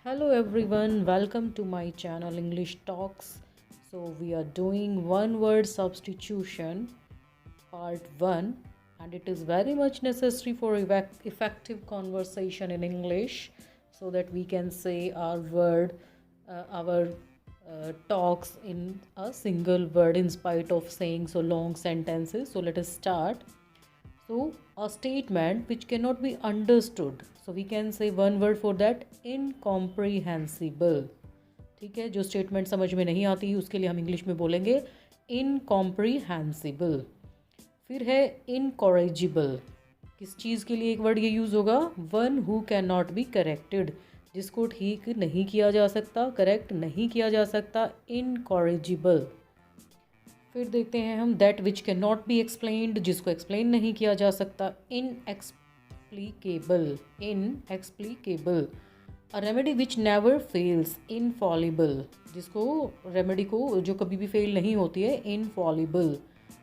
Hello everyone, welcome to my channel English Talks. So we are doing one word substitution part 1 and it is very much necessary for effective conversation in English so that we can say our talks in a single word in spite of saying so long sentences. So let us start. So, a statement which cannot be understood. So, we can say one word for that, incomprehensible. ठीक है, जो statement समझ में नहीं आती उसके लिए हम इंग्लिश में बोलेंगे इनकॉम्प्रीहेंसिबल। फिर है इनकॉरेजिबल। किस चीज़ के लिए एक वर्ड ये यूज़ होगा? One who can not be corrected, जिसको ठीक नहीं किया जा सकता, करेक्ट नहीं किया जा सकता, इनकॉरेजिबल। फिर देखते हैं हम that which can not be explained, जिसको एक्सप्लेन नहीं किया जा सकता, inexplicable, inexplicable. A remedy which never fails, infallible, जिसको रेमेडी को जो कभी भी फेल नहीं होती है, infallible.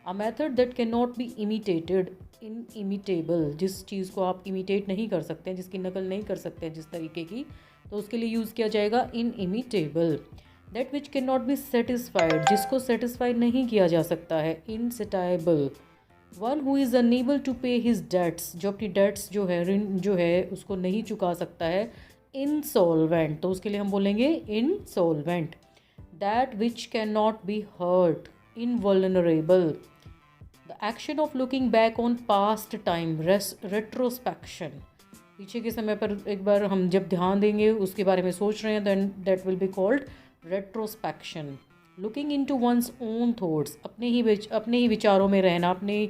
A method that can not be imitated, inimitable, जिस चीज़ को आप इमिटेट नहीं कर सकते हैं, जिसकी नकल नहीं कर सकते हैं जिस तरीके की, तो उसके लिए यूज़ किया जाएगा inimitable. That which can not be satisfied, जिसको सेटिस्फाई नहीं किया जा सकता है, insatiable. One who is unable to pay his debts, जो अपनी डेट्स जो है ऋण जो है उसको नहीं चुका सकता है, इंसॉल्वेंट, तो उसके लिए हम बोलेंगे insolvent. That which can not be hurt, invulnerable. The action of looking back on past time, retrospection, पीछे के समय पर एक बार हम जब ध्यान देंगे उसके बारे में सोच रहे हैं, then that will be called retrospection. Looking in to one's own thoughts, अपने ही विचारों में रहना, अपने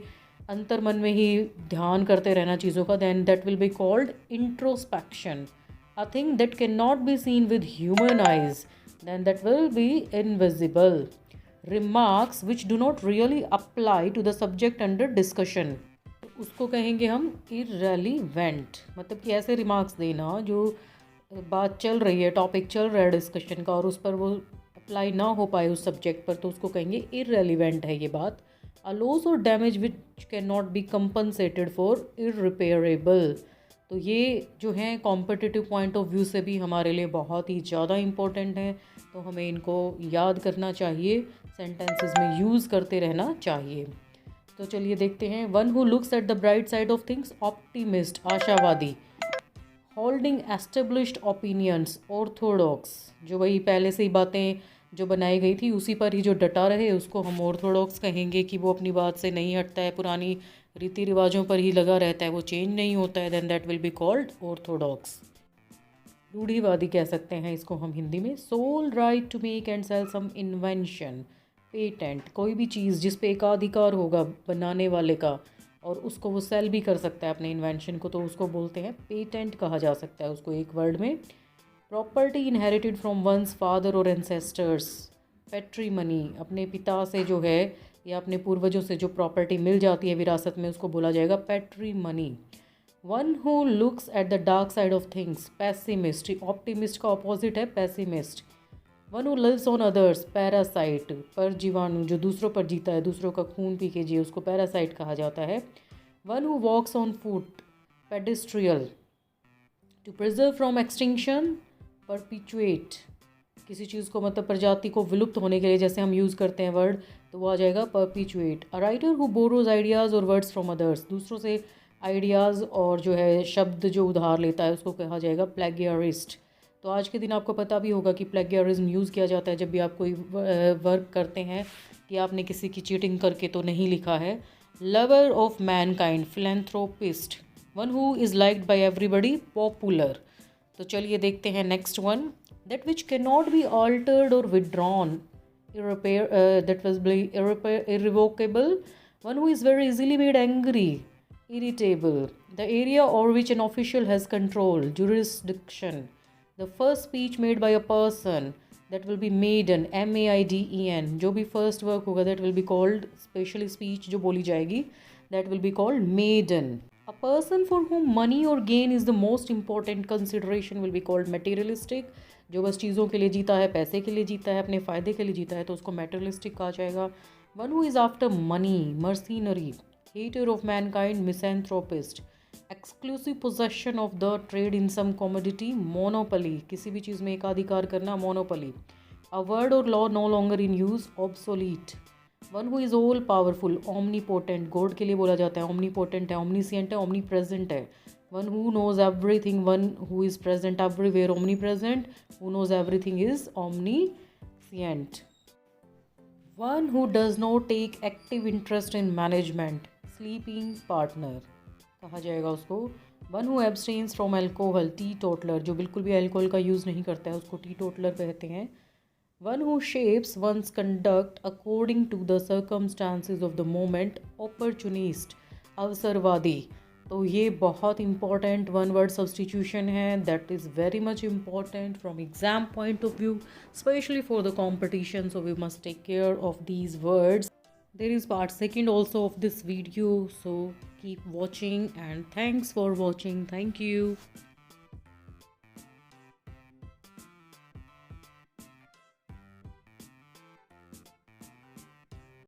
अंतर मन में ही ध्यान करते रहना चीज़ों का, then that will be called introspection. A thing that can not be seen with human eyes, then that will be invisible. Remarks which do not really apply to the subject under discussion, उसको कहेंगे हम इर्रेलीवेंट। मतलब कि ऐसे remarks देना जो बात चल रही है, टॉपिक चल रहा है डिस्कशन का, और उस पर वो अप्लाई ना हो पाए उस सब्जेक्ट पर, तो उसको कहेंगे इर्रेलीवेंट है ये बात। अ लॉस और damage which can not B compensated for irreparable, तो ये जो हैं कॉम्पिटिटिव पॉइंट ऑफ व्यू से भी हमारे लिए बहुत ही ज़्यादा इम्पोर्टेंट हैं, तो हमें इनको याद करना चाहिए, सेंटेंसेस में यूज़ करते रहना चाहिए। तो चलिए देखते हैं। One who looks at the bright side of things, optimist, आशावादी। होल्डिंग एस्टेब्लिश्ड ओपिनियंस, ऑर्थोडॉक्स, जो वही पहले से ही बातें जो बनाई गई थी उसी पर ही जो डटा रहे उसको हम ऑर्थोडॉक्स कहेंगे, कि वो अपनी बात से नहीं हटता है, पुरानी रीति रिवाजों पर ही लगा रहता है, वो चेंज नहीं होता है, then that will be called orthodox. रूढ़िवादी कह सकते हैं इसको हम हिंदी में। Sole right to make and sell some invention, patent, कोई भी चीज़ जिस पे एकाधिकार होगा बनाने वाले का और उसको वो सेल भी कर सकता है अपने इन्वेंशन को, तो उसको बोलते हैं पेटेंट, कहा जा सकता है उसको एक वर्ड में। Property inherited from once father और एंसेस्टर्स, पेट्रीमनी, अपने पिता से जो है या अपने पूर्वजों से जो प्रॉपर्टी मिल जाती है विरासत में, उसको बोला जाएगा patrimony. One who looks at the dark side of things, pessimist, optimist का ऑपोजिट है pessimist. One who lives on others, parasite, पर जीवाणु, जो दूसरों पर जीता है, दूसरों का खून पी के जिए, उसको पैरासाइट कहा जाता है। One who walks on foot, pedestrian, to preserve from extinction, perpetuate, किसी चीज़ को मतलब प्रजाति को विलुप्त होने के लिए जैसे हम यूज़ करते हैं वर्ड, तो वो आ जाएगा perpetuate. A writer who borrows ideas और वर्ड्स फ्रॉम अदर्स, दूसरों से आइडियाज़ और जो है शब्द जो उधार लेता है उसको कहा जाएगा प्लेगियरिस्ट। तो आज के दिन आपको पता भी होगा कि प्लेगियरिज्म यूज़ किया जाता है जब भी आप कोई वर्क करते हैं कि आपने किसी की चीटिंग करके तो नहीं लिखा है। Lover of mankind, philanthropist, one who is liked by everybody, popular. तो चलिए देखते हैं next one. That which can not be altered और withdrawn, that will be irrevocable. One who is very easily made angry, irritable. The area over which an official has control, jurisdiction. The first speech made by a person, that will be maiden, maiden, जो भी first work होगा that will be called, specially speech जो बोली जाएगी that will be called maiden. A person for whom money or gain is the most important consideration will be called materialistic, जो बस चीज़ों के लिए जीता है, पैसे के लिए जीता है, अपने फ़ायदे के लिए जीता है, तो उसको materialistic कहा जाएगा। One who is after money, mercenary, hater of mankind, misanthropist. Exclusive possession of the trade in some commodity, monopoly, किसी भी चीज़ में एकाधिकार करना, मोनोपली। अ वर्ड और law no longer in use, obsolete. One who is all powerful, omnipotent, God के लिए बोला जाता है, ओमनीपोटेंट है, ओमनीसिएंट है, ओमनी प्रेजेंट है। One who knows everything, one who is present everywhere, omnipresent, who knows everything is omniscient. One who does not take active interest in management, sleeping partner कहा जाएगा उसको। One who abstains from alcohol, T toddler, जो बिल्कुल भी alcohol का use नहीं करता है उसको टी टोटलर कहते हैं। One who shapes one's conduct according to the circumstances of the moment, opportunist, अवसरवादी। तो ये बहुत इंपॉर्टेंट वन वर्ड सब्सटीट्यूशन है, that is very much important from exam point of view, specially for the competition, so we must take care of these words. There is part second also of this video, so keep watching and thanks for watching. Thank you.